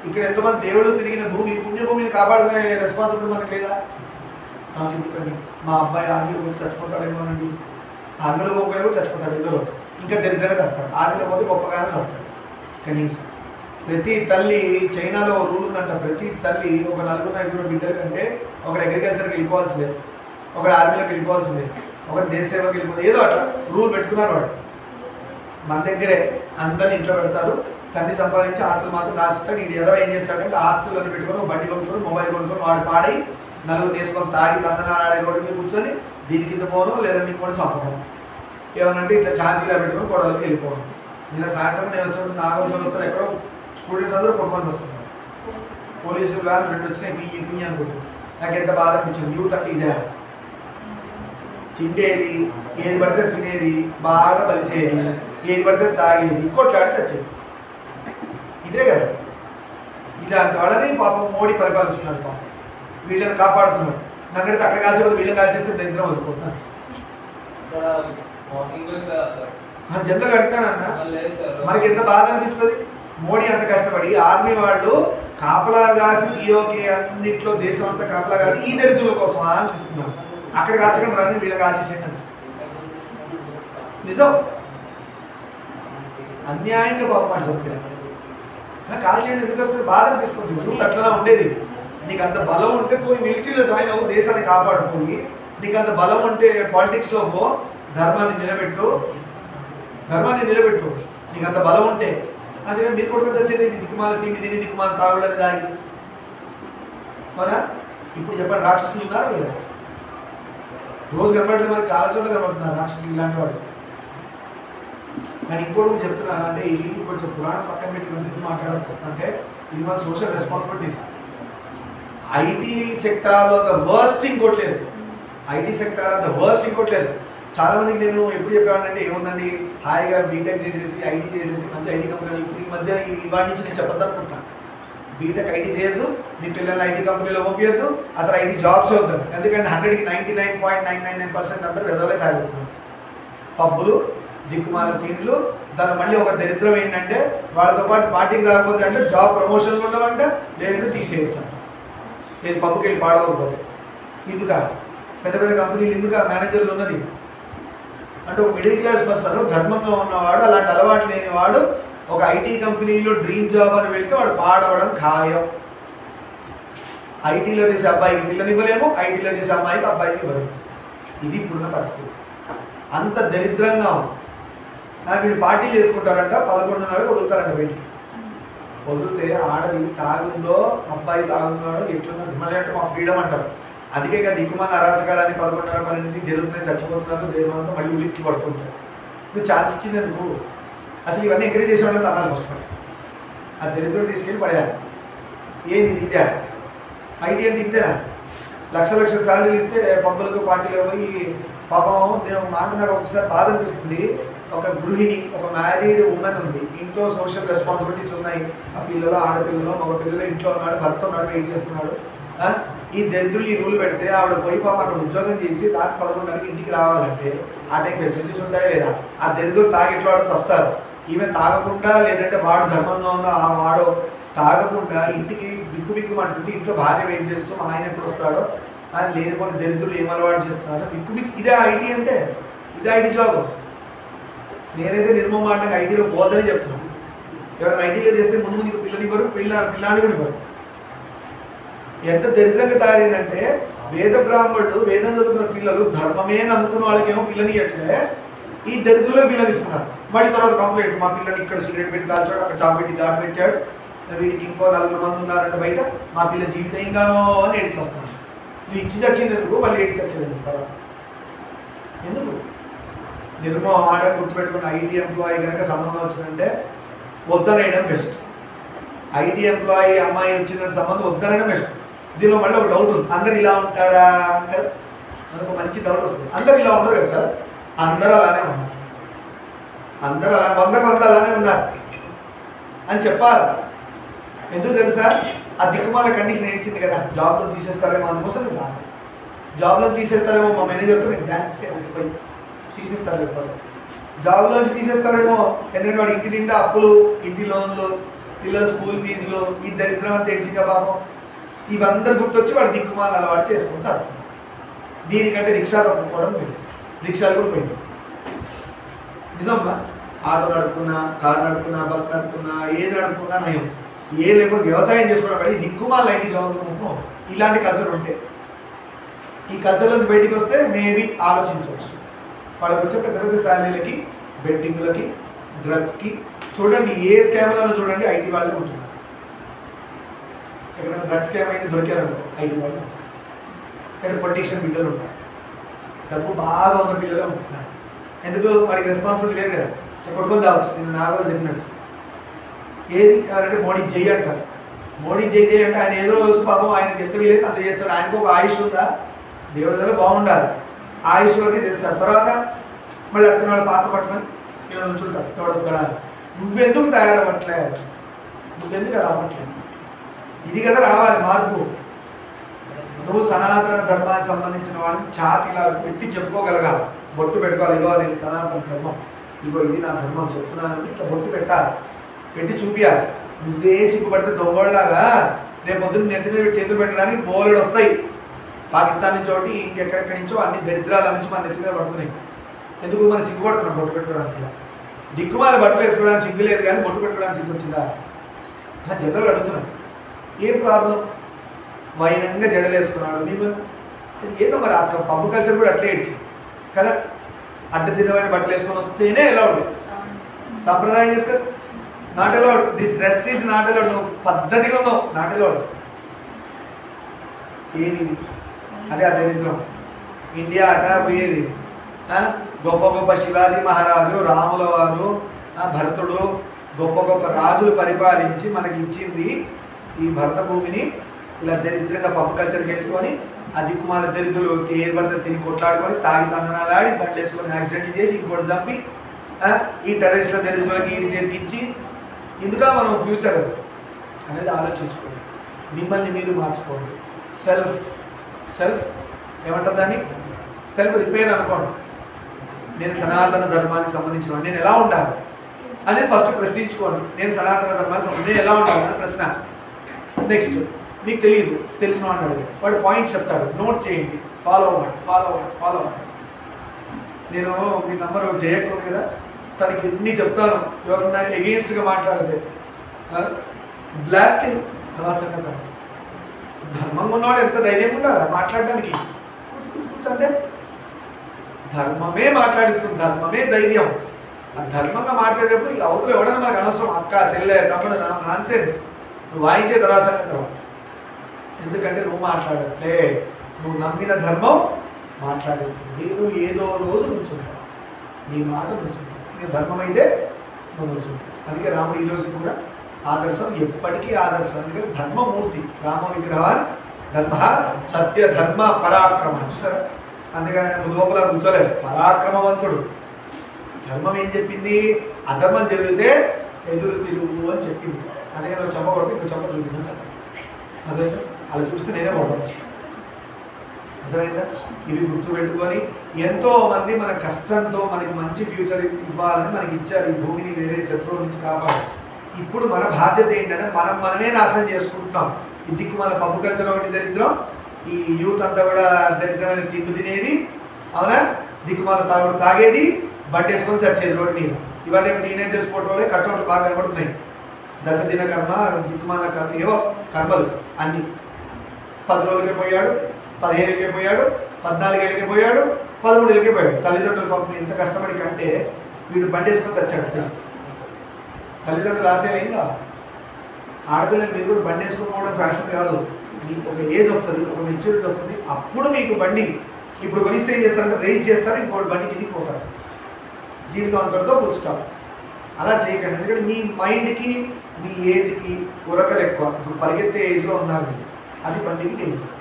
ఇక్కడ ఎంతోమంది దేవుళ్ళు తిరిగిన భూమి, పుణ్యభూమిని కాపాడుకునే రెస్పాన్సిబిలిటీ మనకు లేదా? నాకు ఎందుకండి మా అబ్బాయి ఆర్మీలో పోతే చచ్చిపోతాడేమోనండి, ఆర్మీలో పోకపోయినా కూడా చచ్చిపోతాడు ఏదో రోజు, ఇంకా దరిద్రంగా వస్తాడు. ఆర్మీలో పోతే గొప్పగానే వస్తాడు. కనీసం ప్రతి తల్లి, చైనాలో రూల్ ఉందంట, ప్రతి తల్లి ఒక 4-5 బిడ్డల కంటే ఒకటి అగ్రికల్చర్కి వెళ్ళిపోవాల్సిందే, ఒకటి ఆర్మీలోకి వెళ్ళిపోవాల్సిందే, ఒకటి దేశ సేవకి వెళ్ళిపోతుంది, ఏదో అట్లా రూల్ పెట్టుకున్నారు వాడు. మన దగ్గరే అందరిని ఇంట్లో పెడతారు, తండ్రి సంపాదించి ఆస్తులు మాత్రం రాసిస్తాడు. ఈ ఎదవ ఏం చేస్తాడంటే ఆస్తులన్నీ పెట్టుకొని ఒక బండి కొనుక్కొని మొబైల్ కొనుక్కొని వాడు పాడి నలుగురు వేసుకొని తాగి తందనాలు ఆడే మీద కూర్చొని దీని కింద పోను లేదంటే ఇంకోటి చంపడం, ఏమనంటే ఇట్లా ఛార్జీలా పెట్టుకొని గొడవలకి వెళ్ళిపోవడం. ఇలా సాయంత్రం నేను వస్తున్నప్పుడు నాగోత్సవం వస్తారు, ఎక్కడో స్టూడెంట్స్ అందరూ కొట్టుకొని వస్తున్నారు, పోలీసులు కానీ 2 వచ్చినాయి కుయ్యి అనుకుంటు. నాకు ఎంత బాధ అనిపించింది. యూత్ అంటే ఇదే, తిండేది ఏది పడితే తినేది, బాగా బలిసేది, ఏది పడితే తాగేది, కొట్లాడి చచ్చేది, ఇదే కదా. ఇలాంటి వాళ్ళని పాపం మోడీ పరిపాలిస్తున్నారు. పాపం వీళ్ళని కాపాడుతున్నారు. నన్ను అక్కడ కాల్చకపోతే వీళ్ళని కాల్చేస్తే దరిద్రం వదులుకుంటున్నారు. జనరల్గా అంటానన్నా మనకి ఎంత బాధ అనిపిస్తుంది. మోడీ అంత కష్టపడి ఆర్మీ వాళ్ళు కాపలా కాసి పిఓకే అన్నింటిలో దేశం అంతా కాపలా కాసి ఈ దరిద్రుల కోసం అనిపిస్తున్నారు. అక్కడ కాల్చకుండా రాని వీళ్ళకి కాల్చేసేది అనిపిస్తుంది. నిజం, అన్యాయంగా పాపం చెప్పారు. కాల్చేయండి ఎందుకు వస్తుంది? బాధ అనిపిస్తుంది. యూత్ అట్లా ఉండేది. నీకు అంత బలం ఉంటే పోయి మిలిటరీలో జాయిన్ అవ్వు, దేశాన్ని కాపాడుకోయి. నీకు అంత బలం ఉంటే పాలిటిక్స్లో పో, ధర్మాన్ని నిలబెట్టు. నీకు అంత బలం ఉంటే. అందుకని మీరు కొడుకు వచ్చేది దిక్కుమాల తిండి తిని దిక్కుమాల తాగుడని దాగి మన ఇప్పుడు చెప్పండి, రాక్షసులు ఉన్నారు లేదా? రోజు కనబడలేదు, మనకి చాలా చోట్ల కనబడుతున్నారు రాక్షసులు ఇలాంటి వాళ్ళు. నేను ఇంకోటి చెప్తున్నా, అంటే ఇది కొంచెం పురాణం పక్కన పెట్టి ఎందుకు మాట్లాడాల్సి వస్తుందంటే ఇది మన సోషల్ రెస్పాన్సిబిలిటీస్. ఐటీ సెక్టార్లో అంత వర్స్ట్ ఇంకోటి లేదు. ఐటీ సెక్టార్ అంత వర్స్ట్ ఇంకోటి లేదు. చాలా మందికి నేను ఎప్పుడు చెప్పానంటే ఏముందండి, హాయిగా బీటెక్ చేసేసి ఐటీ చేసేసి మంచి ఐటీ కంపెనీలు. ఇప్పుడు ఈ మధ్య ఇవాళ నుంచి నేను చెప్పొద్దు అనుకుంటాను. బీటెక్ ఐటీ చేయొద్దు, మీ పిల్లల్ని ఐటీ కంపెనీలో పంపించద్దు, అసలు ఐటీ జాబ్స్ వద్దు. ఎందుకంటే 100కి 99.999% అందరూ ఎదవలే తాగుతున్నారు. పబ్బులు, దిక్కుమాల తిండ్లు. దాని మళ్ళీ ఒక దరిద్రం ఏంటంటే వాళ్ళతో పాటు పార్టీకి రాకపోతే అంటే జాబ్ ప్రమోషన్లు ఉండవంట, లేదంటే తీసేయచ్చు అంట. లేదు పబ్బుకి వెళ్ళి పాడవకపోతే. ఇందుక పెద్ద పెద్ద కంపెనీలు ఇందుక మేనేజర్లు ఉన్నది అంటే ఒక మిడిల్ క్లాస్ పర్సన్ ధర్మంగా ఉన్నవాడు, అలాంటి అలవాటు లేనివాడు ఒక ఐటీ కంపెనీలో డ్రీమ్ జాబ్ అని వెళ్తే వాడు పాడవడం ఖాయం. ఐటీలో చేసే అబ్బాయికి పిల్లనివ్వలేము, ఐటీలో చేసే అమ్మాయికి అబ్బాయికి ఇవ్వలేము. ఇది ఇప్పుడున్న పరిస్థితి. అంత దరిద్రంగా ఉంది. వీళ్ళు పార్టీలు చేసుకుంటారంట, 11:30కి వదులుతారంట బయటికి. వదిలితే ఆడది తాగుందో అబ్బాయి తాగున్నాడో ఎట్లున్నారు మళ్ళీ అంటే మా ఫ్రీడమ్ అంటారు. అందుకే కదా దిక్కుమాల అరాచకాలని 11:30-12 జరుగుతున్నాయి, చచ్చిపోతున్నారు, దేశం అంతా మళ్ళీ ఉలిక్కి పడుతుంటారు. నువ్వు ఛాన్స్ ఇచ్చింది ఎందుకు? అసలు ఇవన్నీ ఎంకరేజ్ చేసేవాళ్ళని అనాలి ఫస్ట్. ఆ దరిద్రుడు తీసుకెళ్ళి పడేయాలి. ఏంది ఇదే ఐటీ అంటే ఇంతేనా? లక్షల శాలరీలు ఇస్తే పబ్బులకు పార్టీలు పోయి పాపం. నేను నాకు ఒకసారి బాధ అనిపిస్తుంది. ఒక గృహిణి, ఒక మ్యారీడ్ ఉమెన్ ఉంది, ఇంట్లో సోషల్ రెస్పాన్సిబిలిటీస్ ఉన్నాయి. ఆ పిల్లలు, ఆడపిల్లలు, మగ పిల్లలు ఇంట్లో ఉన్నాడు, భర్త ఉన్నాడు, వెయిట్ చేస్తున్నాడు. ఈ దరిద్రులు ఈ రూల్ పెడితే ఆవిడ పోయి పాపం అక్కడ ఉద్యోగం చేసి రాత్రి 11:30కి ఇంటికి రావాలంటే ఆ టైం ఫెసిలిటీస్ ఉంటాయా లేదా? ఆ దరిద్రులు తాగి ఎట్లా వాడు వస్తారు. ఈమె తాగకుండా, లేదంటే వాడు ధర్మంగా ఉన్న ఆ వాడు తాగకుండా ఇంటికి బిక్కుబిక్కుమంటుంటే ఇంట్లో భార్య వెయిట్ చేస్తూ ఆయన ఎప్పుడు వస్తాడో అది లేనిపోతే దరిద్రులు ఏం అలవాటు చేస్తున్నారో బిక్కుబిక్కు. ఇదే ఐటీ అంటే, ఇదే ఐటీ జాబ్. నేనైతే నిర్మమాటంగా ఐటీలో పోద్దని చెప్తున్నాను. ఎవరైనా ఐటీలో చేస్తే ముందు నీకు పిల్లనివ్వరు, పిల్లాన్ని కూడా ఇవ్వరు. ఎంత దరిద్రంగా తయారైందంటే వేద బ్రాహ్మణుడు, వేదం చదువుకున్న పిల్లలు ధర్మమే నమ్ముకున్న వాళ్ళకేమో పిల్లనియట్లే, ఈ దరిద్రులే పిల్లనిస్తున్నారు. మళ్ళీ తర్వాత కంప్లైంట్, మా పిల్లలు ఇక్కడ సిగరెట్ పెట్టి కాల్చాడు, అక్కడ చాపు పెట్టి ఘాటు పెట్టాడు, వీడికి ఇంకో 4 మంది ఉన్నారంటే బయట, మా పిల్ల జీవితం ఇంకానో అని ఏడ్చి వస్తున్నాడు. నువ్వు ఇచ్చి చచ్చింది ఎందుకు, మళ్ళీ ఏడిచి చచ్చింది ఎందుకు? ఎందుకు? నిర్మోహమాట గుర్తుపెట్టుకున్న ఐటీ ఎంప్లాయీ కనుక సంబంధం వచ్చిందంటే వద్దనేయడం బెస్ట్. ఐటీ ఎంప్లాయీ అమ్మాయి వచ్చిందని సంబంధం వద్దనడం బెస్ట్. దీనిలో మళ్ళీ ఒక డౌట్ ఉంది, అందరు ఇలా ఉంటారా కదా, మనకు మంచి డౌట్ వస్తుంది. అందరు ఇలా ఉండరు కదా సార్, అందరూ అలానే ఉన్నారు, అందరూ అలా 100% అలానే ఉన్నారు అని చెప్పాలి. ఎందుకు తెలుసా? ఆ దిక్కుమాల కండిషన్ ఏడ్చింది కదా, జాబ్లో తీసేస్తారేమో, అందుకోసం నేను రాను. జాబ్లో తీసేస్తారేమో, మా మేనేజర్తో నేను డ్యాన్స్ పోయి తీసేస్తారు చెప్పాలి. జాబ్లోంచి తీసేస్తారేమో, ఎందుకంటే వాడు ఇంటి నిండా అప్పులు, ఇంటి లోన్లు, పిల్లల స్కూల్ ఫీజులు, ఈ దరిద్రం అంతా ఏడ్చిగా పాపం, ఇవందరు గుర్తొచ్చి వాడు దిక్కుమాల అలవాటు చేసుకొని వస్తుంది. దీనికంటే రిక్షా తప్పుకోవడం పోయింది, రిక్షాలు కూడా పోయింది. నిజమ్మా? ఆటో నడుపుకున్నా, కారు నడుపుకున్నా, బస్సు నడుపుకున్నా, ఏది నడుపుకున్నా నయం. ఏ లేకపోతే వ్యవసాయం చేసుకోవడం కానీ దిక్కుమాల ఐటీ జాబ్లు మాత్రం ఇలాంటి కల్చర్ ఉంటే, ఈ కల్చర్ నుంచి బయటికి వస్తే మేబీ ఆలోచించవచ్చు. వాళ్ళకి వచ్చే పెద్ద పెద్ద శాలరీలకి, బెట్టింగ్లకి, డ్రగ్స్కి, చూడండి ఏ స్కామ్లలో చూడండి ఐటీ వాళ్ళే ఉంటున్నారు. ఎక్కడైనా డ్రగ్స్ స్కామ్ అయితే దొరికారనుకో ఐటీ వాళ్ళు, ఇక్కడ పొలిటీషియన్ బిడ్డలు ఉంటారు, డబ్బు బాగా ఉన్న పిల్లలే ఉంటున్నారు. ఎందుకు? వాడికి రెస్పాన్సిబిలిటీ లేదు కదా, కొట్టుకొని కావచ్చు. నేను నాగోలు చెప్పినట్టు ఏది కావాలంటే మోడీ జై అంటారు. మోడీ జై జై అంటే ఆయన ఏదో రోజు పాపం ఆయనకి ఎంత వీలైతే అంత చేస్తాడు. ఆయనకు ఒక ఆయుష్ ఉందా? దేవుడి దగ్గర బాగుండాలి, ఆయుష్ వరకే చేస్తాడు. తర్వాత మళ్ళీ అడుగుతున్న వాళ్ళు పాత్ర పట్టుకొని ఇలా నుంచుంటారు, ఎవడొస్తాడా? నువ్వెందుకు తయారవ్వట్లే, నువ్వెందుకు రావట్లేదు? ఇది కదా రావాలి మార్పు. నువ్వు సనాతన ధర్మానికి సంబంధించిన వాళ్ళని ఛాతీలా పెట్టి చెప్పుకోగలగాలి, బొట్టు పెట్టుకోవాలి. ఇగో నేను సనాతన ధర్మం, ఇగో ఇది నా ధర్మం చెప్తున్నాను, ఇట్లా బొట్టు పెట్టాలి, పెట్టి చూపించాలి. నువ్వే సిగ్గుపడితే దొంగలాగా రేపు పొద్దున్న నెత్తి మీద చేతులు పెట్టడానికి బోలెడు వస్తాయి. పాకిస్తాన్ నుంచి ఒకటి ఇంకెక్కడెక్కడి నుంచో అన్ని దరిద్రాల నుంచి మన నెత్తి మీద పడుతున్నాయి. ఎందుకు? మనం సిగ్గుపడుతున్నాం బొట్టు పెట్టుకోవడానికి. దిక్కుమాల బట్టలు వేసుకోవడానికి సిగ్గు లేదు, కానీ బొట్టు పెట్టుకోవడానికి సిగ్గు వచ్చిందా? జనరల్ అడుగుతున్నాం, ఏ ప్రాబ్లం? వైనంగా జడలు వేసుకున్నాడు నీకు ఏదో మరి. ఆ పబ్బు కల్చర్ కూడా అట్లే ఇచ్చింది కదా, అడ్డదినమైన బట్టలు వేసుకొని వస్తేనే ఎలా ఉంటుంది సంప్రదాయం చేసుకో. Not allowed, this dress is not allowed. నువ్వు పద్ధతిగా ఉన్నావు, నాట్ అలౌడ్. ఏమి అదే దరిద్రం. ఇండియా అట పోయేది, గొప్ప గొప్ప శివాజీ మహారాజు, రాముల వారు, భరతుడు, గొప్ప గొప్ప రాజులు పరిపాలించి మనకి ఇచ్చింది ఈ భరత భూమిని. ఇలా దరిద్రంగా పప్పు కల్చర్ వేసుకొని ఆ దిక్కుమాల దరిద్రులు ఏది పడితే తిని కొట్లాడుకొని, తాగి తందనాలు ఆడి, బండ్లు వేసుకొని యాక్సిడెంట్ చేసి ఇంకోటి చంపి, ఈ టెర్రరిస్టుల దరిద్రులకి ఈడి చేతికిచ్చి, ఇందుగా మనం ఫ్యూచర్ అనేది ఆలోచించుకోండి. మిమ్మల్ని మీరు మార్చుకోండి. సెల్ఫ్ ఏమంటారు దాన్ని? సెల్ఫ్ రిపేర్ అనుకోండి. నేను సనాతన ధర్మానికి సంబంధించిన నేను ఎలా ఉండాలి అనేది ఫస్ట్ ప్రశ్నించుకోండి. నేను సనాతన ధర్మానికి సంబంధించి నేను ఎలా ఉండాలి అనే ప్రశ్న. నెక్స్ట్, మీకు తెలియదు, తెలిసిన వాడిని అడిగాడు, వాడు పాయింట్స్ చెప్తాడు, నోట్ చేయండి, ఫాలో అవ్వండి. నేను మీ నంబర్ చేయకూడదు కదా, తనకి ఎన్ని చెప్తాను, ఎవరన్నా ఎగెయిన్స్ట్గా మాట్లాడితే బ్లాస్ట్ చేయి. అలా సంగతి ధర్మం ఉన్నవాడు ఎంత ధైర్యం ఉండాలి మాట్లాడడానికి. అంటే ధర్మమే మాట్లాడిస్తుంది, ధర్మమే ధైర్యం. ఆ ధర్మంగా మాట్లాడేటప్పుడు అవతల ఎవడన్నా మనకు అనవసరం, అక్క చెల్లె తమ్ముడు నాన్ సెన్స్. నువ్వు వాయించే తర్వాత సంగతి, ఎందుకంటే నువ్వు మాట్లాడట్లే, నువ్వు నమ్మిన ధర్మం మాట్లాడిస్తుంది. నువ్వు ఏదో రోజు నుంచుంటావు, నీ మాట నుంచుంటావు, నీ ధర్మం అయితే నువ్వు నుంచుంటావు. అందుకే రాముడు ఈ రోజు కూడా ఆదర్శం, ఎప్పటికీ ఆదర్శం. అందుకని ధర్మమూర్తి రామ విగ్రహాన్ ధర్మ సత్య ధర్మ పరాక్రమ. చూసారా? అందుకని లోపల కూర్చోలేదు, పరాక్రమవంతుడు. ధర్మం ఏం చెప్పింది? అధర్మం జరిగితే ఎదురు తిరుగు అని చెప్పింది. అందుకని నువ్వు చెంప కొడితే ఇంకో చెంప చూపించని చెప్పాలి. అదే అలా చూస్తే నేనే కొడతాను. అర్థమైందా? ఇవి గుర్తుపెట్టుకొని ఎంతో మంది మన కష్టంతో మనకి మంచి ఫ్యూచర్ ఇవ్వాలని మనకి ఇచ్చారు. ఈ భూమిని వేరే శత్రువుల నుంచి కాపాడు. ఇప్పుడు మన బాధ్యత ఏంటంటే మనమే నాశనం చేసుకుంటున్నాం. ఈ దిక్కు మన పప్పు కల్చర్ ఒకటి దరిద్రం, ఈ యూత్ అంతా కూడా దరిద్రమైన తిండి తినేది, అవునా? దిక్కుమాల తాగుడు తాగేది, బట్టేసుకొని చచ్చేది రోడ్డు మీద. ఇవాళ టీనేజర్స్ ఫోటోలే కట్అవుట్లు బాగా కనబడుతున్నాయి. దశదిన కర్మ, దిక్కుమాల కర్మ, ఏవో కర్మలు అన్నీ. 10 రోజులకే పోయాడు, 15 ఏళ్ళకే పోయాడు, 14 ఏళ్ళకే పోయాడు, 13 ఏళ్ళకే పోయాడు. తల్లిదండ్రులు పాపం ఎంత కష్టపడి కంటే వీడు బండి వేసుకొని చచ్చాడు. తల్లిదండ్రులు ఆశయం ఏం కావాలి ఆడపిల్లలు మీరు కూడా బండి వేసుకోవడం ఫ్యాషన్ కాదు. మీకు ఒక ఏజ్ వస్తుంది, ఒక మెచ్యూరిటీ వస్తుంది, అప్పుడు మీకు బండి ఇప్పుడు కొనిస్తే ఏం చేస్తారంటే రేస్ చేస్తారు, ఇంకోటి బండి కిందికి పోతారు, జీవితం అంతటితో ఫుల్ స్టాప్. అలా చేయకండి. ఎందుకంటే మీ మైండ్కి మీ ఏజ్కి ఉరకలు ఎక్కువ. ఇప్పుడు పరిగెత్తే ఏజ్లో ఉన్నారు, అది బండికి డేంజర్.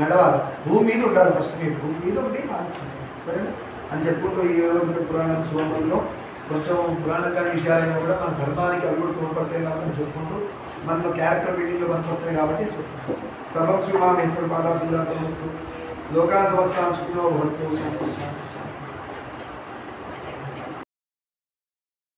నడవాలి, భూమి మీద ఉండాలి. ఫస్ట్ మీరు భూమి మీద ఉండి ఆలోచించాలి, సరేనా అని చెప్పుకుంటూ ఈ రోజు పురాణం సోమంలో కొంచెం పురాణకాల విషయాలైనా కూడా మన ధర్మానికి అవి కూడా తోడ్పడతాయి కాబట్టి చెప్పుకుంటూ మనలో క్యారెక్టర్ బిల్డింగ్లో పనికొస్తాయి కాబట్టి చెప్పుకుంటాం. సర్వం శ్రీమామేశ్వర పాదాభివస్తు లోకాన్ సమస్తాంశులో భవంతు.